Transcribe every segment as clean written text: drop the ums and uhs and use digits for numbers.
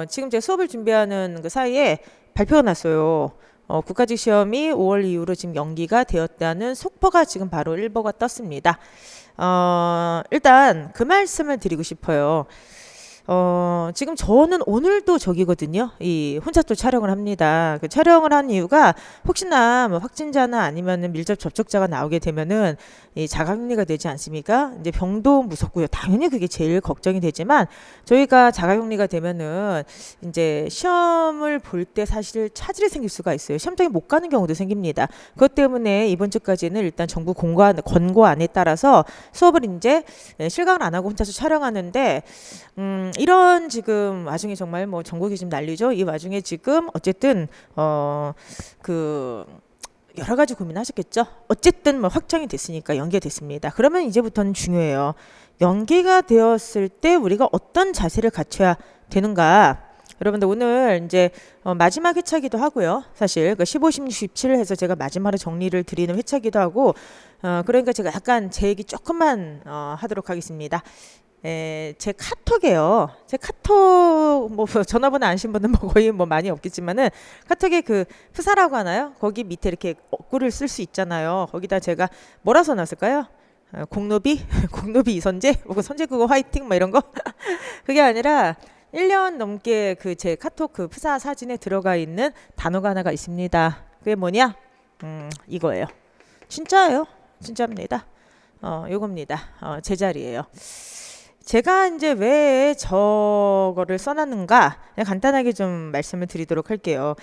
지금 제가 수업을 준비하는 그 사이에 발표가 났어요. 국가직 시험이 5월 이후로 지금 연기가 되었다는 속보가 지금 바로 일보가 떴습니다. 일단 그 말씀을 드리고 싶어요. 지금 저는 오늘도 저기거든요. 이 혼자 또 촬영을 합니다. 그 촬영을 한 이유가 혹시나 뭐 확진자나 아니면은 밀접 접촉자가 나오게 되면은 이 자가격리가 되지 않습니까? 이제 병도 무섭고요. 당연히 그게 제일 걱정이 되지만 저희가 자가격리가 되면은 이제 시험을 볼 때 사실 차질이 생길 수가 있어요. 시험장에 못 가는 경우도 생깁니다. 그것 때문에 이번 주까지는 일단 정부 권고안에 따라서 수업을 이제 실강을 안 하고 혼자서 촬영하는데 이런 지금 와중에 정말 뭐 전국이 지금 난리죠. 이 와중에 지금 어쨌든 그 여러 가지 고민하셨겠죠. 어쨌든 뭐 확정이 됐으니까 연기가 됐습니다. 그러면 이제부터는 중요해요. 연기가 되었을 때 우리가 어떤 자세를 갖춰야 되는가? 여러분들 오늘 이제 마지막 회차기도 하고요. 사실 그 15, 16, 17 해서 제가 마지막으로 정리를 드리는 회차기도 하고 그러니까 제가 약간 제 얘기 조금만 하도록 하겠습니다. 제 카톡에요. 제 카톡 뭐 전화번호 아신 분은 뭐 거의 뭐 많이 없겠지만은 카톡에 그 프사라고 하나요? 거기 밑에 이렇게 어구를 쓸 수 있잖아요. 거기다 제가 뭐라 써놨을까요? 공노비? 공노비 이선재? 뭐 선재국어 화이팅? 뭐 이런 거? 그게 아니라 1년 넘게 그 제 카톡 그 프사 사진에 들어가 있는 단어가 하나가 있습니다. 그게 뭐냐? 이거예요. 진짜예요. 진짜입니다. 요겁니다. 제자리예요. 제가 이제 왜 저거를 써놨는가 그냥 간단하게 좀 말씀을 드리도록 할게요.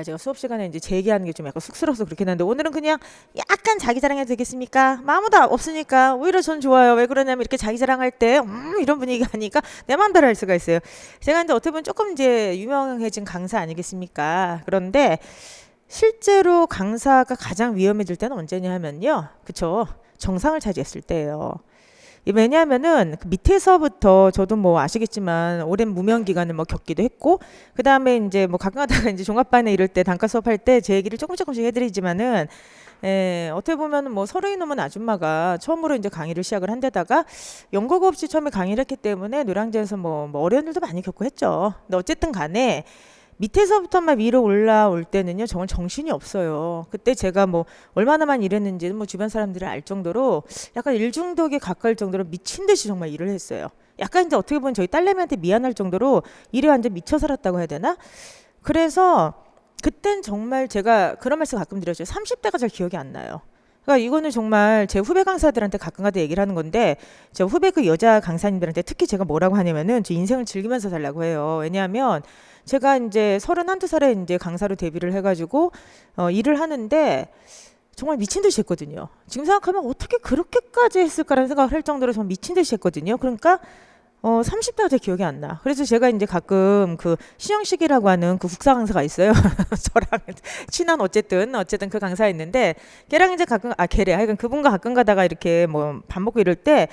제가 수업 시간에 이제 제 얘기하는 게 좀 약간 쑥스러워서 그렇긴 한데 오늘은 그냥 약간 자기 자랑해도 되겠습니까? 뭐 아무도 없으니까 오히려 전 좋아요. 왜 그러냐면 이렇게 자기 자랑할 때 이런 분위기가 아니까 내 마음대로 할 수가 있어요. 제가 이제 어떻게 보면 조금 이제 유명해진 강사 아니겠습니까? 그런데 실제로 강사가 가장 위험해질 때는 언제냐 하면요. 그쵸? 정상을 차지했을 때예요. 왜냐하면은 그 밑에서부터 저도 뭐 아시겠지만 오랜 무명 기간을 뭐 겪기도 했고 그 다음에 이제 뭐 가끔 가다가 이제 종합반에 이럴 때 단과 수업할 때 제 얘기를 조금씩 해드리지만은 어떻게 보면은 뭐 서른이 넘은 아줌마가 처음으로 이제 강의를 시작을 한 데다가 연고가 없이 처음에 강의를 했기 때문에 노량진에서 뭐 어려운 일도 많이 겪고 했죠. 근데 어쨌든 간에 밑에서부터만 위로 올라올 때는요 정말 정신이 없어요. 그때 제가 뭐 얼마나만 일했는지는 뭐 주변 사람들이 알 정도로 약간 일중독에 가까울 정도로 미친 듯이 정말 일을 했어요. 약간 이제 어떻게 보면 저희 딸내미한테 미안할 정도로 일에 완전 미쳐 살았다고 해야 되나? 그래서 그땐 정말 제가 그런 말씀 가끔 드렸죠. 30대가 잘 기억이 안 나요. 그러니까 이거는 정말 제 후배 강사들한테 가끔가다 얘기를 하는 건데 저 후배 그 여자 강사님들한테 특히 제가 뭐라고 하냐면은 제 인생을 즐기면서 살라고 해요. 왜냐하면 제가 이제 32살에 이제 강사로 데뷔를 해가지고 일을 하는데 정말 미친 듯이 했거든요. 지금 생각하면 어떻게 그렇게까지 했을까라는 생각을 할 정도로 정말 미친 듯이 했거든요. 그러니까 30대가 제 기억이 안 나. 그래서 제가 이제 가끔 그 신영식이라고 하는 그 국사 강사가 있어요. 저랑 친한 어쨌든 그 강사 있는데 걔랑 이제 가끔 걔래. 하여간 그분과 가끔 가다가 이렇게 뭐 밥 먹고 이럴 때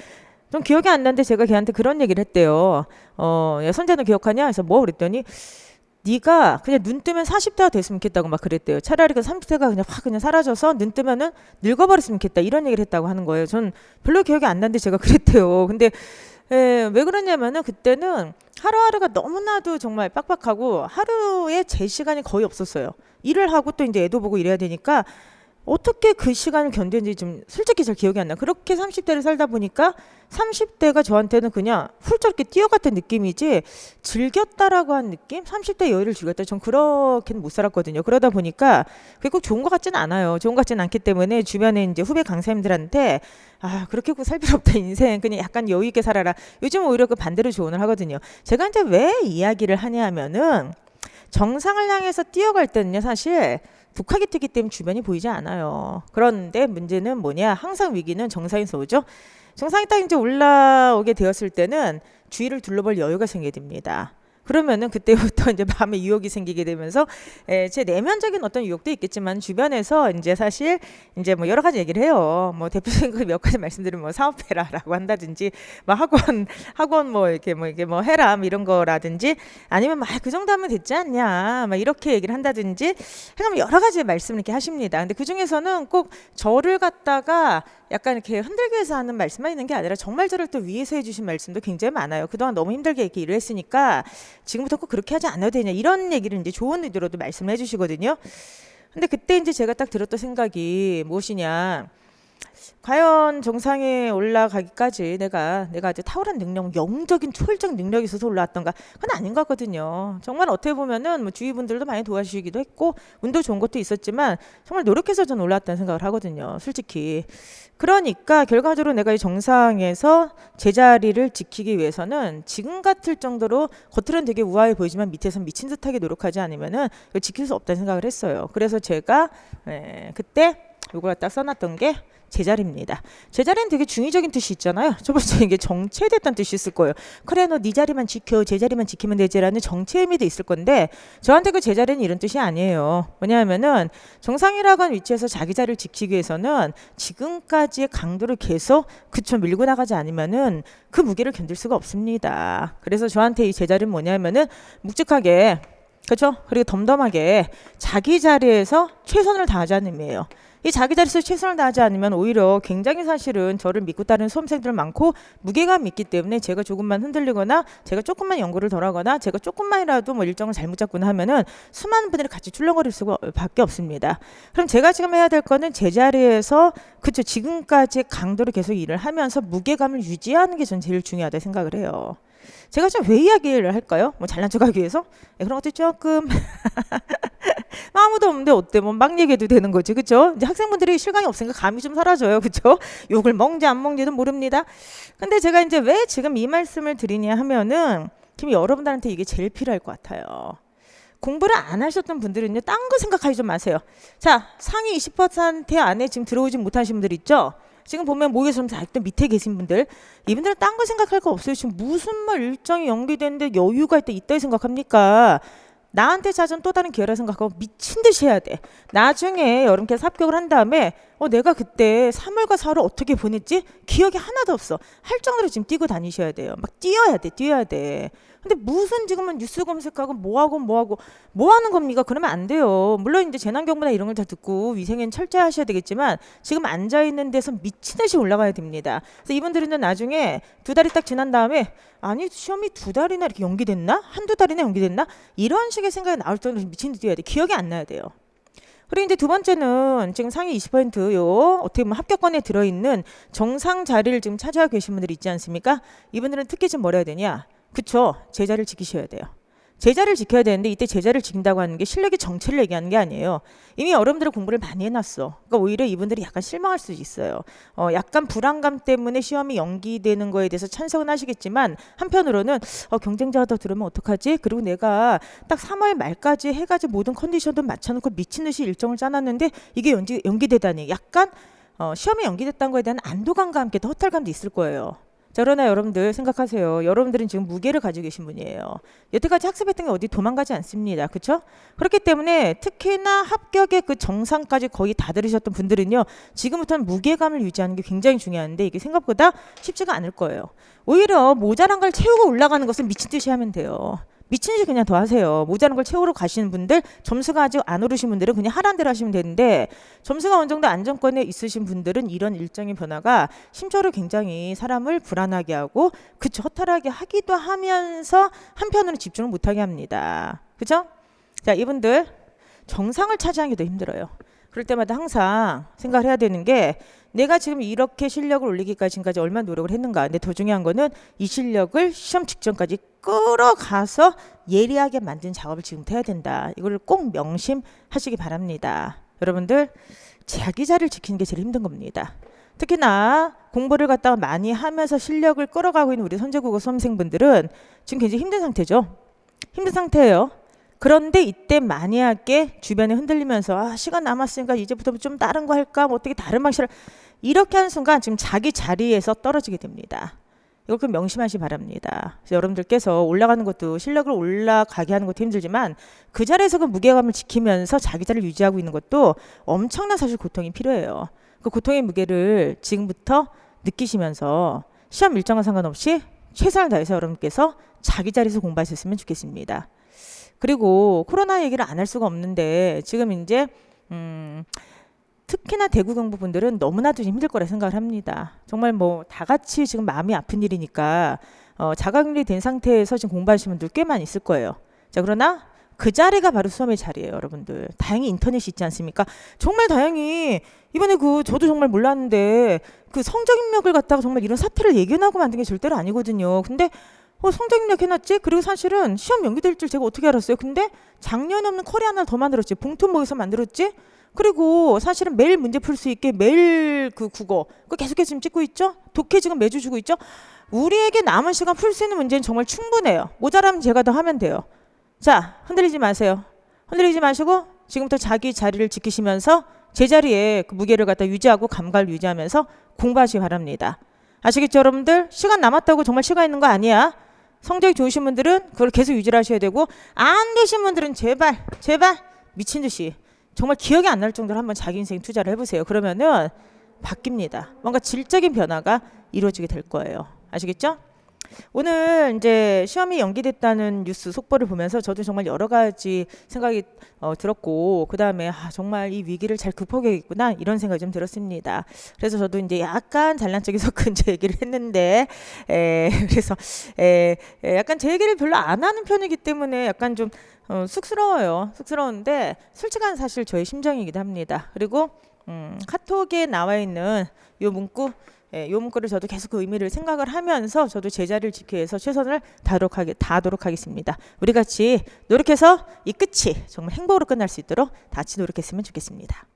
좀 기억이 안 나는데 제가 걔한테 그런 얘기를 했대요. 야, 선재 너 기억하냐? 그래서 뭐 그랬더니 네가 그냥 눈 뜨면 40대가 됐으면 좋겠다고 막 그랬대요. 차라리 그 30대가 그냥 확 그냥 사라져서 눈 뜨면은 늙어버렸으면 좋겠다 이런 얘기를 했다고 하는 거예요. 전 별로 기억이 안 나는데 제가 그랬대요. 근데 왜 그러냐면은 그때는 하루하루가 너무나도 정말 빡빡하고 하루에 제 시간이 거의 없었어요. 일을 하고 또 이제 애도 보고 이래야 되니까 어떻게 그 시간을 견뎠는지 좀 솔직히 잘 기억이 안 나. 그렇게 30대를 살다 보니까 30대가 저한테는 그냥 훌쩍 이렇게 뛰어갔던 느낌이지 즐겼다라고 한 느낌? 30대 여유를 즐겼다. 전 그렇게는 못 살았거든요. 그러다 보니까 그게 꼭 좋은 것 같지는 않아요. 좋은 것 같지는 않기 때문에 주변에 이제 후배 강사님들한테 그렇게 꼭 살 필요 없다 인생 그냥 약간 여유 있게 살아라. 요즘 오히려 그 반대로 조언을 하거든요. 제가 이제 왜 이야기를 하냐 하면은 정상을 향해서 뛰어갈 때는요 사실 북하기 뛰기 때문에 주변이 보이지 않아요. 그런데 문제는 뭐냐? 항상 위기는 정상에서 오죠. 정상이 딱 이제 올라오게 되었을 때는 주위를 둘러볼 여유가 생기게 됩니다. 그러면은 그때부터 이제 마음에 유혹이 생기게 되면서 제 내면적인 어떤 유혹도 있겠지만 주변에서 이제 사실 이제 뭐 여러 가지 얘기를 해요. 뭐 대표적인 몇 가지 말씀드리면 뭐 사업해라라고 한다든지 뭐 학원 뭐 이렇게 뭐 해라 뭐 이런 거라든지 아니면 막 그 정도 하면 됐지 않냐 막 이렇게 얘기를 한다든지 하여간 여러 가지 말씀을 이렇게 하십니다. 근데 그 중에서는 꼭 저를 갖다가 약간 이렇게 흔들기 위해서 하는 말씀만 있는 게 아니라 정말 저를 또 위해서 해주신 말씀도 굉장히 많아요. 그동안 너무 힘들게 이렇게 일을 했으니까 지금부터 꼭 그렇게 하지 않아도 되냐 이런 얘기를 이제 좋은 의도로도 말씀을 해주시거든요. 근데 그때 이제 제가 딱 들었던 생각이 무엇이냐. 과연 정상에 올라가기까지 내가 아주 탁월한 능력, 영적인 초월적 능력이 있어서 올라왔던가? 그건 아닌 것 같거든요. 정말 어떻게 보면은 뭐 주위 분들도 많이 도와주시기도 했고 운도 좋은 것도 있었지만 정말 노력해서 전 올라왔다는 생각을 하거든요. 솔직히. 그러니까 결과적으로 내가 이 정상에서 제자리를 지키기 위해서는 지금 같을 정도로 겉으로는 되게 우아해 보이지만 밑에선 미친 듯하게 노력하지 않으면은 이걸 지킬 수 없다는 생각을 했어요. 그래서 제가 그때 요걸 딱 써놨던 게 제자리입니다. 제자리는 되게 중의적인 뜻이 있잖아요. 저번에 이게 정체됐다는 뜻이 있을 거예요. 그래 너 네 자리만 지켜 제자리만 지키면 되지라는 정체의 의미도 있을 건데 저한테 그 제자리는 이런 뜻이 아니에요. 왜냐하면은 정상이라고 하는 위치에서 자기 자리를 지키기 위해서는 지금까지의 강도를 계속 밀고 나가지 않으면은 그 무게를 견딜 수가 없습니다. 그래서 저한테 이 제자리는 뭐냐면은 묵직하게 그렇죠? 그리고 덤덤하게 자기 자리에서 최선을 다하자는 의미예요. 이 자기 자리에서 최선을 다하지 않으면 오히려 굉장히 사실은 저를 믿고 따르는 수험생들 많고 무게감이 있기 때문에 제가 조금만 흔들리거나 제가 조금만 연구를 덜하거나 제가 조금만이라도 뭐 일정을 잘못 잡거나 하면은 수많은 분들이 같이 출렁거릴 수밖에 없습니다. 그럼 제가 지금 해야 될 거는 제자리에서 그쵸 지금까지 강도로 계속 일을 하면서 무게감을 유지하는 게 전 제일 중요하다 생각을 해요. 제가 지금 왜 이야기를 할까요? 뭐 잘난 척하기 위해서? 그런 것도 조금 아무도 없는데 어때? 뭐 막 얘기해도 되는 거지, 그렇죠? 이제 학생분들이 실감이 없으니까 감이 좀 사라져요, 그렇죠? 욕을 먹는지 안 먹는지도 모릅니다. 근데 제가 이제 왜 지금 이 말씀을 드리냐 하면은 지금 여러분들한테 이게 제일 필요할 것 같아요. 공부를 안 하셨던 분들은요, 딴 거 생각하지 좀 마세요. 자, 상위 20% 안에 지금 들어오지 못하신 분들 있죠? 지금 보면 모의고사 아직도 밑에 계신 분들 이분들은 딴 거 생각할 거 없어요. 지금 무슨 말 일정이 연기되는데 여유가 있다 이 생각합니까? 나한테 찾은 또 다른 기회라 생각하고 미친 듯이 해야 돼. 나중에 여름캐스 합격을 한 다음에 내가 그때 3월과 4월을 어떻게 보냈지? 기억이 하나도 없어. 할 정도로 지금 뛰고 다니셔야 돼요. 막 뛰어야 돼. 근데 무슨 지금은 뉴스 검색하고 뭐 하는 겁니까? 그러면 안 돼요. 물론 이제 재난경보나 이런 걸 다 듣고 위생엔 철저히 하셔야 되겠지만 지금 앉아있는 데서 미친 듯이 올라가야 됩니다. 그래서 이분들은 나중에 2달이 딱 지난 다음에 아니 시험이 2달이나 이렇게 연기됐나? 한두 달이나 연기됐나? 이런 식의 생각이 나올 정도로 미친 듯 뛰어야 돼. 기억이 안 나야 돼요. 그리고 이제 두 번째는 지금 상위 20%요. 어떻게 보면 합격권에 들어있는 정상 자리를 지금 차지하고 계신 분들이 있지 않습니까? 이분들은 특히 지금 뭘 해야 되냐? 그쵸? 제자리를 지키셔야 돼요. 제자리를 지켜야 되는데 이때 제자리를 지킨다고 하는 게 실력의 정체를 얘기하는 게 아니에요. 이미 여러분들은 공부를 많이 해놨어. 그러니까 오히려 이분들이 약간 실망할 수 있어요. 약간 불안감 때문에 시험이 연기되는 거에 대해서 찬성은 하시겠지만 한편으로는 경쟁자가 더 들으면 어떡하지? 그리고 내가 딱 3월 말까지 해가지고 모든 컨디션도 맞춰놓고 미친 듯이 일정을 짜놨는데 이게 연기되다니 약간 시험이 연기됐다는 거에 대한 안도감과 함께 더 허탈감도 있을 거예요. 자, 그러나 여러분들 생각하세요. 여러분들은 지금 무게를 가지고 계신 분이에요. 여태까지 학습했던 게 어디 도망가지 않습니다. 그렇죠? 그렇기 때문에 특히나 합격의 그 정상까지 거의 다 들으셨던 분들은요. 지금부터는 무게감을 유지하는 게 굉장히 중요한데 이게 생각보다 쉽지가 않을 거예요. 오히려 모자란 걸 채우고 올라가는 것을 미친 듯이 하면 돼요. 미친 듯이 그냥 더 하세요. 모자란 걸 채우러 가시는 분들, 점수가 아직 안 오르신 분들은 그냥 하라는 대로 하시면 되는데 점수가 어느 정도 안정권에 있으신 분들은 이런 일정의 변화가 심적으로 굉장히 사람을 불안하게 하고 허탈하게 하기도 하면서 한편으로는 집중을 못하게 합니다. 그죠? 자, 이분들 정상을 차지하기 더 힘들어요. 그럴 때마다 항상 생각을 해야 되는 게 내가 지금 이렇게 실력을 올리기까지 지금까지 얼마나 노력을 했는가. 근데 더 중요한 거는 이 실력을 시험 직전까지 끌어가서 예리하게 만든 작업을 지금부터 해야 된다. 이걸 꼭 명심하시기 바랍니다. 여러분들 자기 자리를 지키는 게 제일 힘든 겁니다. 특히나 공부를 갖다가 많이 하면서 실력을 끌어가고 있는 우리 선제국어 수험생분들은 지금 굉장히 힘든 상태죠. 힘든 상태예요. 그런데 이때 만약에 주변에 흔들리면서 시간 남았으니까 이제부터 좀 다른 거 할까? 뭐 어떻게 다른 방식을 이렇게 하는 순간 지금 자기 자리에서 떨어지게 됩니다. 이걸 꼭 명심하시기 바랍니다. 그래서 여러분들께서 올라가는 것도 실력을 올라가게 하는 것도 힘들지만 그 자리에서 그 무게감을 지키면서 자기 자리를 유지하고 있는 것도 엄청난 사실 고통이 필요해요. 그 고통의 무게를 지금부터 느끼시면서 시험 일정과 상관없이 최선을 다해서 여러분께서 자기 자리에서 공부하셨으면 좋겠습니다. 그리고 코로나 얘기를 안 할 수가 없는데 지금 이제 특히나 대구 경북 분들은 너무나도 힘들 거라 생각을 합니다. 정말 뭐 다 같이 지금 마음이 아픈 일이니까 자가격리 된 상태에서 지금 공부하시는 분들 꽤 많이 있을 거예요. 자, 그러나 그 자리가 바로 수험의 자리예요, 여러분들. 다행히 인터넷이 있지 않습니까? 정말 다행히 이번에 저도 정말 몰랐는데 그 성적 입력을 갖다가 정말 이런 사태를 예견하고 만든 게 절대로 아니거든요. 근데 성적 입력 해놨지? 그리고 사실은 시험 연기될 줄 제가 어떻게 알았어요? 근데 작년에 없는 컬이 하나 더 만들었지. 봉투모에서 만들었지? 그리고 사실은 매일 문제 풀 수 있게 매일 그 국어 그거 계속해서 지금 찍고 있죠? 독해 지금 매주 주고 있죠? 우리에게 남은 시간 풀 수 있는 문제는 정말 충분해요. 모자라면 제가 더 하면 돼요. 자, 흔들리지 마세요. 흔들리지 마시고 지금부터 자기 자리를 지키시면서 제자리에 그 무게를 갖다 유지하고 감각을 유지하면서 공부하시기 바랍니다. 아시겠죠, 여러분들? 시간 남았다고 정말 시간 있는 거 아니야. 성적이 좋으신 분들은 그걸 계속 유지를 하셔야 되고, 안 되신 분들은 제발 미친 듯이 정말 기억이 안 날 정도로 한번 자기 인생 투자를 해보세요. 그러면은 바뀝니다. 뭔가 질적인 변화가 이루어지게 될 거예요. 아시겠죠? 오늘 이제 시험이 연기됐다는 뉴스 속보를 보면서 저도 정말 여러 가지 생각이 들었고, 그 다음에 정말 이 위기를 잘 극복해야겠구나 이런 생각이 좀 들었습니다. 그래서 저도 이제 약간 잘난 척이 섞은 제 얘기를 했는데, 그래서 약간 제 얘기를 별로 안 하는 편이기 때문에 약간 좀 쑥스러워요. 쑥스러운데 솔직한 사실 저의 심정이기도 합니다. 그리고 카톡에 나와 있는 요 문구, 요 문구를 저도 계속 그 의미를 생각을 하면서 저도 제자리를 지키기 위해서 최선을 다하도록 하겠습니다. 우리 같이 노력해서 이 끝이 정말 행복으로 끝날 수 있도록 다 같이 노력했으면 좋겠습니다.